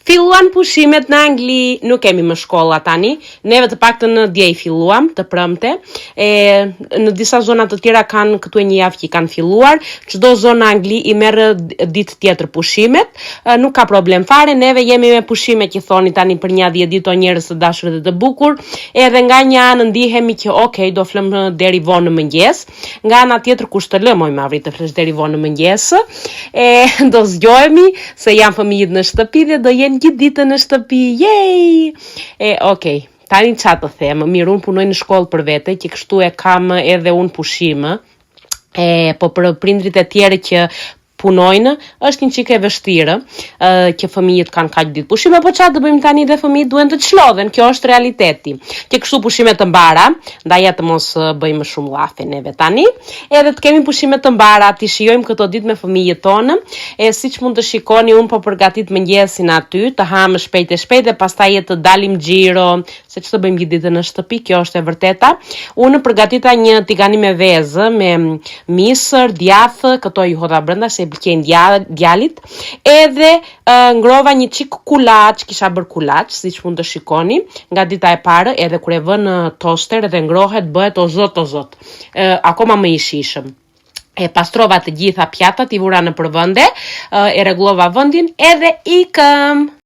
Filluan pushimet në Angli, nuk kemi më shkolla tani, neve të paktën në dje I filluam, të prëmte, në disa zona të tjera kanë këtu e një javë që kanë filluar, çdo zonë në Angli I merr ditë tjetër pushimet, nuk ka problem fare, neve jemi me pushime që thoni tani për një 10 ditë o njerëz të dashur dhe të bukur, edhe nga një anë ndihemi që okay, do flëm deri vonë në mëngjes, nga ana tjetër kush të lë moj më avrit të flesh deri vonë në mëngjes, do zgjohemi se janë fëmijët në shtëpi dhe do jenë gjithë ditën në shtëpi, jej! Okay, tani qa të them, mirë unë punoj në shkollë për vete, që kështu e kam edhe unë pushime, po për prindrit e tjerë që punojnë, është një çike vështirë, që fëmijët kanë kaq ditë pushime, po çfarë do bëjmë tani dhe fëmijët duhen të çlodhen, kjo është realiteti. Që kështu pushime të mbara, ndaj ja të mos bëjmë shumë llafe neve tani, edhe të kemi pushime të mbara, ti shijojmë këto ditë me fëmijët tonë, siç mund të shikoni unë po përgatit mëngjesin aty, të hamë shpejt e pastaj të dalim xhiro, se ç'të bëjmë gjithë ditën në shtëpi, kjo është e vërteta. Unë përgatita një tigani me vezë, me misër, djathë, këto ju hodha brenda se pëlqejnë djalit, edhe ngrova një çik kulaç, kisha bër kulaç, siç mund të shikoni, nga dita e parë, edhe kur e vën në toster edhe ngrohet, bëhet o zot, akoma më I shishëm. E pastrova të gjitha pjatat, I vura në përvende, e rregullova vendin edhe ikëm.